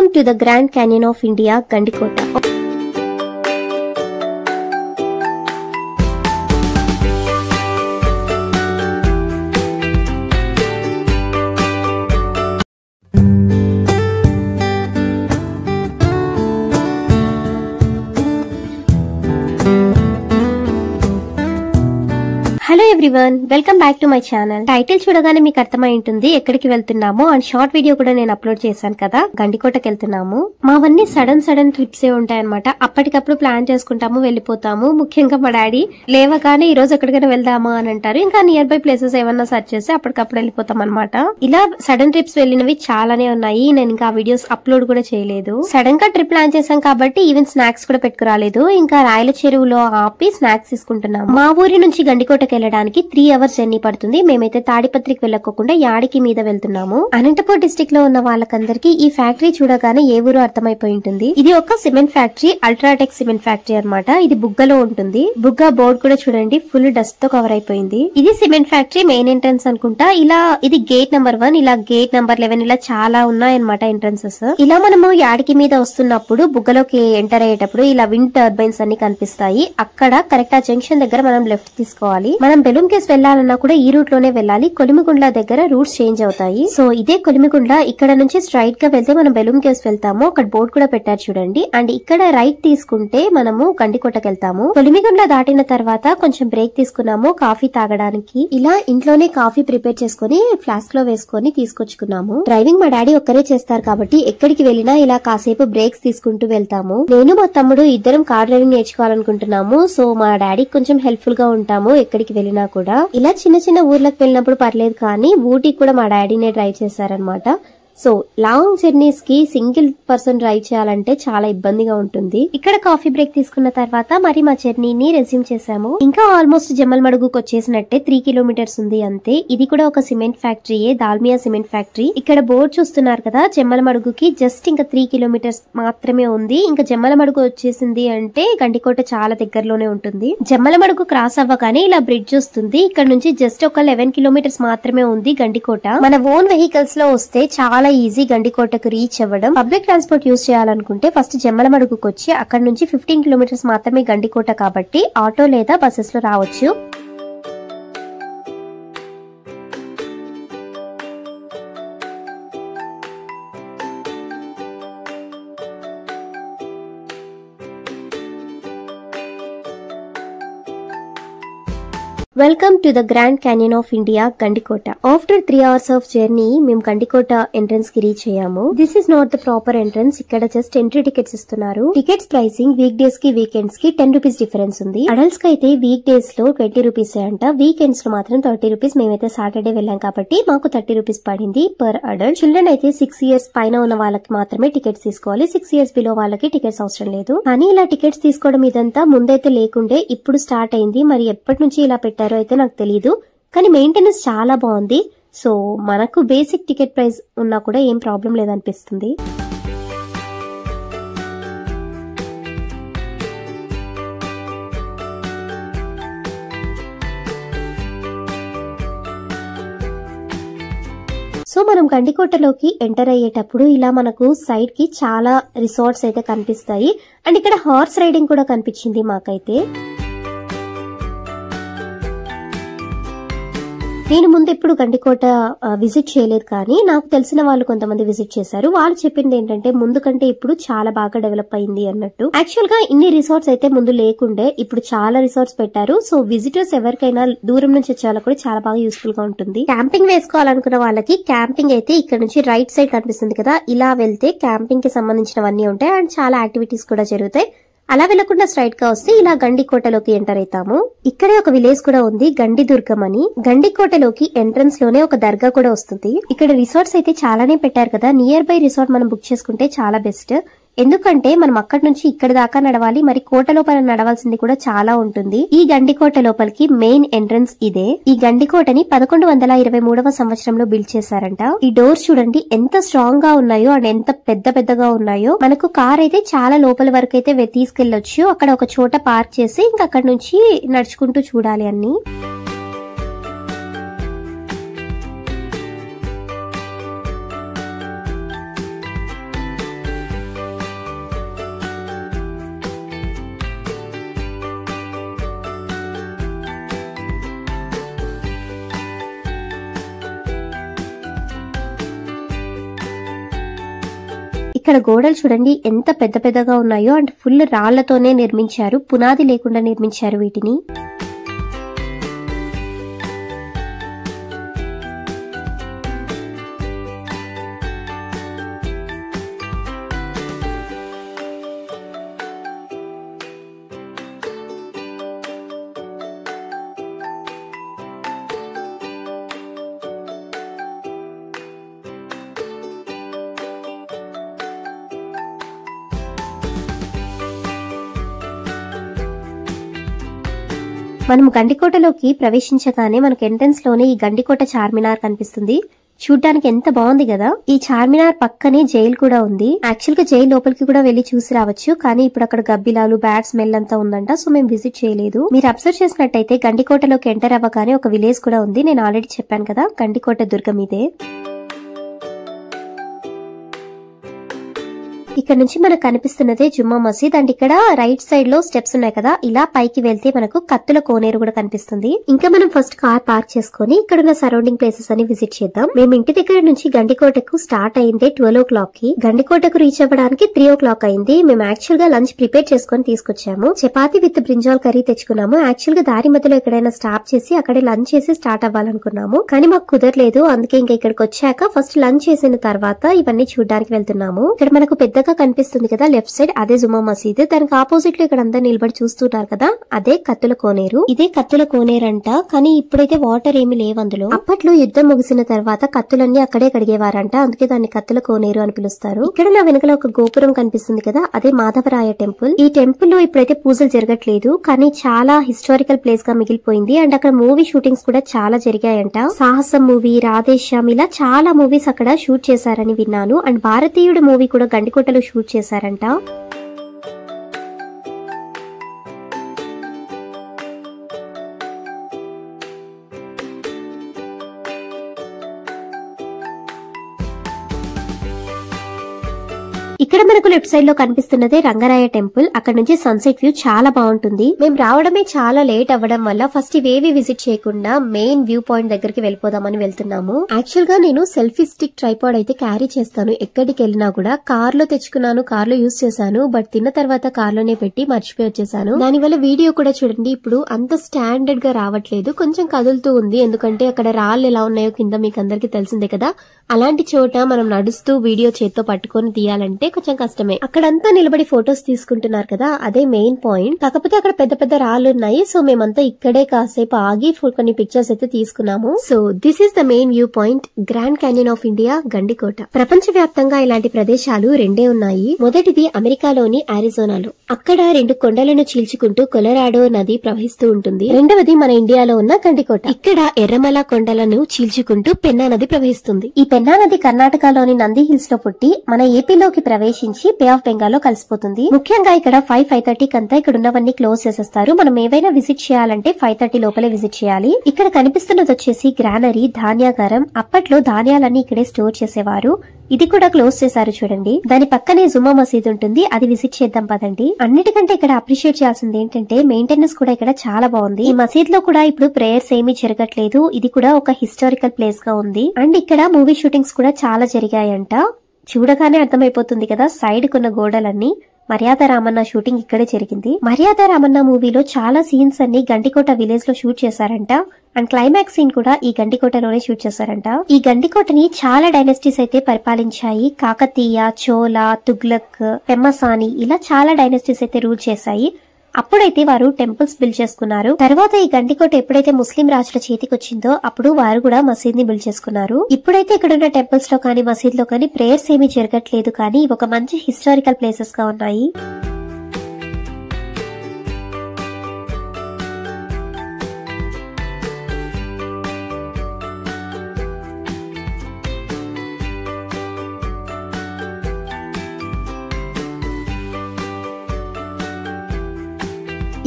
Welcome to the Grand Canyon of India, Gandikota. Hello everyone, welcome back to my channel. Title చూడగానే మీకు అర్థమై ఉంటుంది ఎక్కడికి వెళ్తున్నాము. అండ్ షార్ట్ వీడియో కూడా నేను అప్లోడ్ చేశాను కదా, గండికోటకి వెళ్తున్నాము. మావన్నీ సడన్ ట్రిప్స్ ఏ ఉంటాయన్నమాట. అప్పటికప్పుడు ప్లాన్ చేసుకుంటాము, వెళ్ళిపోతాము. ముఖ్యంగా మా డాడీ లేవగానే ఈ రోజు ఎక్కడికైనా వెళ్దామా అని అంటారు. ఇంకా నియర్ బై ప్లేసెస్ ఏమన్నా సర్చ్ చేసి అప్పటికప్పుడు వెళ్ళిపోతాం అనమాట. ఇలా సడన్ ట్రిప్స్ వెళ్ళినవి చాలానే ఉన్నాయి. నేను ఇంకా వీడియోస్ అప్లోడ్ కూడా చేయలేదు. సడన్ గా ట్రిప్ ప్లాన్ చేశాం కాబట్టి ఈవెన్ స్నాక్స్ కూడా పెట్టుకురాలేదు. ఇంకా రాయల చెరువులో ఆపి స్నాక్స్ తీసుకుంటున్నాము. మా ఊరి నుంచి గండికోటకి వెళ్ళడానికి 3 hours జర్నీ పడుతుంది. మేమైతే తాడిపత్రికి వెళ్ళకోకుండా యాడికి మీద వెళ్తున్నాము. అనంతపూర్ డిస్ట్రిక్ట్ లో ఉన్న వాళ్ళకందరికి ఈ ఫ్యాక్టరీ చూడగానే ఏ ఊరు అర్థమైపోయి ఉంటుంది. ఇది ఒక cement factory, UltraTech cement factory అన్నమాట. ఇది బుగ్గలో ఉంటుంది. బుగ్గ బోర్డు కూడా చూడండి, ఫుల్ డస్ట్ తో కవర్ అయిపోయింది. ఇది సిమెంట్ ఫ్యాక్టరీ మెయిన్ ఎంట్రన్స్ అనుకుంటా. ఇలా ఇది గేట్ నెంబర్ 1, ఇలా గేట్ నెంబర్ 11, ఇలా చాలా ఉన్నాయన్నమాట ఎంట్రన్సెస్. ఇలా మనము యాడికి మీద వస్తున్నప్పుడు బుగ్గలోకి ఎంటర్ అయ్యేటప్పుడు ఇలా విండ్ టర్బైన్స్ అన్ని కనిపిస్తాయి. అక్కడ కరెక్ట్ ఆ జంక్షన్ దగ్గర మనం లెఫ్ట్ తీసుకోవాలి. మనం బెలూమ్ కేవ్స్ వెళ్ళాలన్నా కూడా ఈ రూట్ లోనే వెళ్ళాలి. కొలిమిగుండ్ల దగ్గర రూట్స్ చేంజ్ అవుతాయి. సో ఇదే కొలిమిగుండ్ల. ఇక్కడ నుంచి స్ట్రైట్ గా వెళ్తే మనం బెలూమ్ కేవ్స్ వెళ్తాము. అక్కడ బోర్డు కూడా పెట్టారు చూడండి. అండ్ ఇక్కడ రైట్ తీసుకుంటే మనము గండికోటకి వెళ్తాము. కొలిమిగుండ్ల దాటిన తర్వాత కొంచెం బ్రేక్ తీసుకున్నాము కాఫీ తాగడానికి. ఇలా ఇంట్లోనే కాఫీ ప్రిపేర్ చేసుకుని ఫ్లాస్క్ లో వేసుకొని తీసుకొచ్చుకున్నాము. డ్రైవింగ్ మా డాడీ ఒక్కరే చేస్తారు కాబట్టి ఎక్కడికి వెళ్ళినా ఇలా కాసేపు బ్రేక్స్ తీసుకుంటూ వెళ్తాము. నేను మా తమ్ముడు ఇద్దరం కార్ డ్రైవింగ్ నేర్చుకోవాలనుకుంటున్నాము. సో మా డాడీకి కొంచెం హెల్ప్ఫుల్ గా ఉంటాము ఎక్కడికి వెళ్ళినా కూడా. ఇలా చిన్న ఊర్లకు వెళ్ళినప్పుడు పర్లేదు, కానీ ఊటీకి కూడా మా డాడీనే డ్రైవ్ చేశారనమాట. సో లాంగ్ జర్నీస్ కి సింగిల్ పర్సన్ డ్రైవ్ చేయాలంటే చాలా ఇబ్బందిగా ఉంటుంది. ఇక్కడ కాఫీ బ్రేక్ తీసుకున్న తర్వాత మరి మా జర్నీని రెజ్యూమ్ చేసాము. ఇంకా ఆల్మోస్ట్ జమ్మలమడుగుకు వచ్చేసినట్టే 3 kilometers ఉంది అంతే. ఇది కూడా ఒక సిమెంట్ ఫ్యాక్టరీయే, దాల్మియా సిమెంట్ ఫ్యాక్టరీ. ఇక్కడ బోర్డు చూస్తున్నారు కదా, జమ్మలమడుగుకి జస్ట్ ఇంకా 3 kilometers మాత్రమే ఉంది. ఇంకా జమ్మలమడుగు వచ్చేసింది అంటే గండికోట చాలా దగ్గరలోనే ఉంటుంది. జమ్మలమడుగు క్రాస్ అవ్వగానే ఇలా బ్రిడ్జ్ వస్తుంది. ఇక్కడ నుంచి జస్ట్ ఒక 11 kilometers మాత్రమే ఉంది గండికోట. మన ఓన్ వెహికల్స్ లో వస్తే చాలా ఈజీ గండికోటకు రీచ్ అవ్వడం. పబ్లిక్ ట్రాన్స్పోర్ట్ యూజ్ చేయాలనుకుంటే ఫస్ట్ జమ్మలమడుగుకు వచ్చి అక్కడ నుంచి 15 kilometers మాత్రమే గండికోట కాబట్టి ఆటో లేదా బస్సెస్ లో రావచ్చు. Welcome to the grand canyon of India, Gandikota. After 3 hours of journey మేము గండికోట ఎంట్రన్స్ కి రీచ్ అయ్యాము. This is not the proper entrance. ఇక్కడ జస్ట్ ఎంట్రీ టికెట్స్ ఇస్తున్నారు. టికెట్స్ ప్రైసింగ్ వీక్ డేస్ కి వీకెండ్స్ కి 10 rupees డిఫరెన్స్ ఉంది. అడల్ట్స్ కి అయితే వీక్ డేస్ లో 20 rupees అంట, వీకెండ్స్ లో మాత్రం 30 rupees. మేమైతే సాటర్డే వెళ్ళాం కాబట్టి మాకు 30 rupees పడింది పర్ అడల్ట్. చిల్డ్రన్ అయితే 6 years పైన ఉన్న వాళ్ళకి మాత్రమే టికెట్స్ తీసుకోవాలి. 6 years బిలో వాళ్ళకి టికెట్స్ అవసరం లేదు. కానీ ఇలా టికెట్స్ తీసుకోవడం ఇదంతా ముందైతే లేకుండే, ఇప్పుడు స్టార్ట్ అయింది. మరి ఎప్పటి నుంచి ఇలా పెట్టారు అయితే నాకు తెలీదు, కానీ మెయింటెనెన్స్ చాలా బాగుంది. సో మనకు బేసిక్ టికెట్ ప్రైస్ ఉన్నా కూడా ఏం ప్రాబ్లం లేదనిపిస్తుంది. సో మనం గండికోటలోకి ఎంటర్ అయ్యేటప్పుడు ఇలా మనకు సైడ్ కి చాలా రిసార్ట్స్ అయితే కనిపిస్తాయి. అండ్ ఇక్కడ హార్స్ రైడింగ్ కూడా కనిపించింది మాకైతే. నేను ముందు ఎప్పుడు గండికోట విజిట్ చేయలేదు, కానీ నాకు తెలిసిన వాళ్ళు కొంతమంది విజిట్ చేశారు. వాళ్ళు చెప్పింది ఏంటంటే ముందు కంటే ఇప్పుడు చాలా బాగా డెవలప్ అయింది అన్నట్టు. యాక్చువల్ గా ఇన్ని రిసార్ట్స్ అయితే ముందు లేకుండే, ఇప్పుడు చాలా రిసార్ట్స్ పెట్టారు. సో విజిటర్స్ ఎవరికైనా దూరం నుంచి వచ్చే వాళ్ళకి కూడా చాలా బాగా యూస్ఫుల్ గా ఉంటుంది. క్యాంపింగ్ వేసుకోవాలనుకున్న వాళ్ళకి క్యాంపింగ్ అయితే ఇక్కడ నుంచి రైట్ సైడ్ కనిపిస్తుంది కదా, ఇలా వెళ్తే క్యాంపింగ్ కి సంబంధించినవన్నీ ఉంటాయి. అండ్ చాలా యాక్టివిటీస్ కూడా జరుగుతాయి. అలా వెళ్లకుండా స్ట్రైట్ గా వస్తే ఇలా గండికోటలోకి ఎంటర్ అవుతాము. ఇక్కడే ఒక విలేజ్ కూడా ఉంది, గండి దుర్గం అని. గండికోటలోకి ఎంట్రన్స్ లోనే ఒక దర్గా కూడా వస్తుంది. ఇక్కడ రిసార్ట్స్ అయితే చాలానే పెట్టారు కదా, నియర్ బై రిసార్ట్ మనం బుక్ చేసుకుంటే చాలా బెస్ట్. ఎందుకంటే మనం అక్కడి నుంచి ఇక్కడ దాకా నడవాలి, మరి కోట లోపల నడవాల్సింది కూడా చాలా ఉంటుంది. ఈ గండికోట లోపలికి మెయిన్ ఎంట్రన్స్ ఇదే. ఈ గండికోటని 1123వ సంవత్సరంలో బిల్డ్ చేశారంట. ఈ డోర్స్ చూడండి ఎంత స్ట్రాంగ్ గా ఉన్నాయో అండ్ ఎంత పెద్దగా ఉన్నాయో. మనకు కార్ అయితే చాలా లోపల వరకు అయితే తీసుకెళ్లొచ్చు. అక్కడ ఒక చోట పార్క్ చేసి ఇంకా అక్కడ నుంచి నడుచుకుంటూ చూడాలి అన్ని. ఇక్కడ గోడలు చూడండి ఎంత పెద్ద పెద్దగా ఉన్నాయో, అండ్ ఫుల్ రాళ్లతోనే నిర్మించారు, పునాది లేకుండా నిర్మించారు వీటిని. మనం గండికోటలోకి ప్రవేశించగానే మనకు ఎంట్రన్స్ లోనే ఈ గండికోట చార్మినార్ కనిపిస్తుంది. చూడ్డానికి ఎంత బాగుంది కదా. ఈ చార్మినార్ పక్కనే జైలు కూడా ఉంది. యాక్చువల్ గా జైలు లోపలికి కూడా వెళ్లి చూసి రావచ్చు, కానీ ఇప్పుడు అక్కడ గబ్బిలాలు, బ్యాడ్ స్మెల్ అంతా ఉందంట, సో మేము విజిట్ చేయలేదు. మీరు అబ్జర్వ్ చేసినట్టయితే గండికోటలోకి ఎంటర్ అవ్వగానే ఒక విలేజ్ కూడా ఉంది. నేను ఆల్రెడీ చెప్పాను కదా, గండికోట దుర్గం ఇదే. ఇక్కడ నుంచి మనకు కనిపిస్తున్నదే జుమ్మా మసీద్. అండ్ ఇక్కడ రైట్ సైడ్ లో స్టెప్స్ ఉన్నాయి కదా, ఇలా పైకి వెళ్తే మనకు కత్తుల కోనేరు కూడా కనిపిస్తుంది. ఇంకా మనం ఫస్ట్ కార్ పార్క్ చేసుకుని ఇక్కడ ఉన్న సరౌండింగ్ ప్లేసెస్ అని విజిట్ చేద్దాం. మేము ఇంటి దగ్గర నుంచి గండికోటకు స్టార్ట్ అయింది 12 o'clock కి. గండికోటకు రీచ్ అవ్వడానికి 3 o'clock అయింది. మేము యాక్చువల్ గా లంచ్ ప్రిపేర్ చేసుకుని తీసుకొచ్చాము. చపాతీ విత్ బ్రింజాల్ కర్రీ తెచ్చుకున్నాము. యాక్చువల్ గా దారి మధ్యలో ఎక్కడైనా స్టాప్ చేసి అక్కడే లంచ్ చేసి స్టార్ట్ అవ్వాలనుకున్నాము, కానీ మాకు కుదరలేదు. అందుకే ఇంకా ఇక్కడికి వచ్చాక ఫస్ట్ లంచ్ చేసిన తర్వాత ఇవన్నీ చూడడానికి వెళ్తున్నాము. ఇక్కడ మనకు పెద్దగా కనిపిస్తుంది కదా లెఫ్ట్ సైడ్, అదే జుమ్మా మసీద్. దానికి ఆపోజిట్ లో ఇక్కడ అందరు నిలబడి చూస్తున్నారు కదా, అదే కత్తుల కోనేరు. ఇదే కత్తుల కోనేరు అంట, కానీ ఇప్పుడైతే వాటర్ ఏమి లేవు అందులో. అప్పట్లో యుద్ధం ముగిసిన తర్వాత కత్తులన్నీ అక్కడే కడిగేవారంట, అందుకే దాన్ని కత్తుల కోనేరు అని పిలుస్తారు. ఇక్కడ నా వెనకల ఒక గోపురం కనిపిస్తుంది కదా, అదే మాధవరాయ టెంపుల్. ఈ టెంపుల్ లో ఇప్పుడైతే పూజలు జరగట్లేదు, కానీ చాలా హిస్టారికల్ ప్లేస్ గా మిగిలిపోయింది. అండ్ అక్కడ మూవీ షూటింగ్స్ కూడా చాలా జరిగాయంట. సాహసం మూవీ, రాధేశ్యామ్, ఇలా చాలా మూవీస్ అక్కడ షూట్ చేశారని విన్నాను. అండ్ భారతీయుడు మూవీ కూడా గండికోటలో షూట్ చేశారంట. ఇక్కడ మనకు లెఫ్ట్ సైడ్ లో కనిపిస్తున్నదే రంగరాయ టెంపుల్. అక్కడ నుంచి సన్సెట్ వ్యూ చాలా బాగుంటుంది. మేము రావడమే చాలా లేట్ అవ్వడం వల్ల ఫస్ట్ ఇవేవి విజిట్ చేయకుండా మెయిన్ వ్యూ పాయింట్ దగ్గరికి వెళ్ళిపోదామని వెళ్తున్నాము. యాక్చువల్ గా నేను సెల్ఫీ స్టిక్ ట్రైపాడ్ అయితే క్యారీ చేస్తాను ఎక్కడికి వెళ్ళినా కూడా. కార్ లో తెచ్చుకున్నాను, కార్ లో యూజ్ చేశాను, బట్ తిన్న తర్వాత కార్ లోనే పెట్టి మర్చిపోయి వచ్చేసాను. దానివల్ల వీడియో కూడా చూడండి ఇప్పుడు అంత స్టాండర్డ్ గా రావట్లేదు, కొంచెం కదులుతూ ఉంది. ఎందుకంటే అక్కడ రాళ్ళు ఎలా ఉన్నాయో కింద మీకు అందరికి తెలిసిందే కదా. అలాంటి చోట మనం నడుస్తూ వీడియో చేత్తో పట్టుకొని తీయాలంటే కొంచెం కష్టమే. అక్కడంతా నిలబడి ఫొటోస్ తీసుకుంటున్నారు కదా, అదే మెయిన్ పాయింట్. కాకపోతే అక్కడ పెద్ద పెద్ద రాళ్ళు ఉన్నాయి, సో మేమంతా ఇక్కడే కాసేపు ఆగి కొన్ని పిక్చర్స్ అయితే తీసుకున్నాము. So this is the main view point, grand canyon of India, Gandikota. ప్రపంచ వ్యాప్తంగా ఇలాంటి ప్రదేశాలు రెండే ఉన్నాయి. మొదటిది అమెరికాలోని అరిజోనాలో, అక్కడ 2 కొండలను చీల్చుకుంటూ కొలరాడో నది ప్రవహిస్తూ ఉంటుంది. రెండవది మన ఇండియాలో ఉన్న గండికోట, ఇక్కడ ఎర్రమల కొండలను చీల్చుకుంటూ పెన్నా నది ప్రవహిస్తుంది. ఈ పెన్నా నది కర్ణాటకలోని నంది హిల్స్ లో పుట్టి మన ఏపీలోకి ప్రవేశించి బే ఆఫ్ బెంగాల్ లో కలిసిపోతుంది. ముఖ్యంగా ఇక్కడ 5:30 కంతా ఇక్కడ ఉన్నవన్నీ క్లోజ్ చేసేస్తారు. మనం ఏవైనా విజిట్ చేయాలంటే 5:30 లోపలే విజిట్ చేయాలి. ఇక్కడ కనిపిస్తున్నది వచ్చేసి గ్రానరీ, ధాన్యాగారం. అప్పట్లో ధాన్యాలన్నీ ఇక్కడే స్టోర్ చేసేవారు. ఇది కూడా క్లోజ్ చేశారు చూడండి. దాని పక్కనే జుమ్మా మసీద్ ఉంటుంది, అది విజిట్ చేద్దాం పదండి. అన్నిటికంటే ఇక్కడ అప్రిషియేట్ చేయాల్సింది ఏంటంటే మెయింటెనెన్స్ కూడా ఇక్కడ చాలా బాగుంది. ఈ మసీద్ లో కూడా ఇప్పుడు ప్రేయర్స్ ఏమీ జరగట్లేదు. ఇది కూడా ఒక హిస్టారికల్ ప్లేస్ గా ఉంది. అండ్ ఇక్కడ మూవీ షూటింగ్స్ కూడా చాలా జరిగాయంట. చూడగానే అర్థమైపోతుంది కదా సైడ్ కొన్న గోడలన్నీ. మర్యాద రామన్న షూటింగ్ ఇక్కడే జరిగింది. మర్యాద రామన్న మూవీలో చాలా సీన్స్ అన్ని గండికోట విలేజ్ లో షూట్ చేశారంట. అండ్ క్లైమాక్స్ సీన్ కూడా ఈ గండికోటలోనే షూట్ చేశారంట. ఈ గండికోటని చాలా డైనస్టీస్ అయితే పరిపాలించాయి. కాకతీయ, చోళ, తుగ్లక్, పెమ్మసాని, ఇలా చాలా డైనస్టీస్ అయితే రూల్ చేశాయి. అప్పుడైతే వారు టెంపుల్స్ బిల్డ్ చేసుకున్నారు. తర్వాత ఈ గండికోట ఎప్పుడైతే ముస్లిం రాజుల చేతికి వచ్చిందో అప్పుడు వారు కూడా మసీద్ ని బిల్డ్ చేసుకున్నారు. ఇప్పుడైతే ఇక్కడ ఉన్న టెంపుల్స్ లో కానీ మసీద్ లో కానీ ప్రేయర్స్ ఏమీ జరగట్లేదు, కానీ ఒక మంచి హిస్టారికల్ ప్లేసెస్ గా ఉన్నాయి.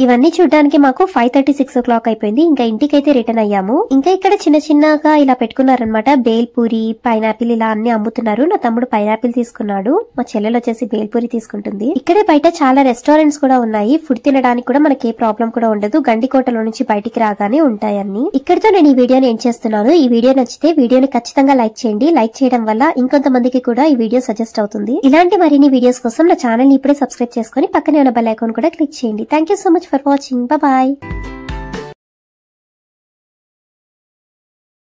ఇవన్నీ చూడడానికి మాకు 5:30 6 o'clock అయిపోయింది. ఇంకా ఇంటికైతే రిటర్న్ అయ్యాము. ఇంకా ఇక్కడ చిన్న చిన్నగా ఇలా పెట్టుకున్నారనమాట. బేల్పూరి, పైనాపిల్ ఇలా అన్ని అమ్ముతున్నారు. నా తమ్ముడు పైనాపిల్ తీసుకున్నాడు, మా చెల్లెలు వచ్చేసి బేల్పూరి తీసుకుంటుంది. ఇక్కడే బయట చాలా రెస్టారెంట్స్ కూడా ఉన్నాయి. ఫుడ్ తినడానికి కూడా మనకి ఏ ప్రాబ్లం కూడా ఉండదు. గండికోటలో నుంచి బయటికి రాగానే ఉంటాయన్ని. ఇక్కడితో నేను ఈ వీడియోని ఎండ్ చేస్తున్నాను. ఈ వీడియో నచ్చితే వీడియోని ఖచ్చితంగా లైక్ చేయండి. లైక్ చేయడం వల్ల ఇంకొంతమందికి కూడా ఈ వీడియో సజెస్ట్ అవుతుంది. ఇలాంటి మరిన్ని వీడియోస్ కోసం నా ఛానల్ ని ఇప్పుడే సబ్స్క్రైబ్ చేసుకుని పక్కనే ఉన్న బెల్ ఐకాన్ కూడా క్లిక్ చేయండి. Thank you so much for watching. Bye.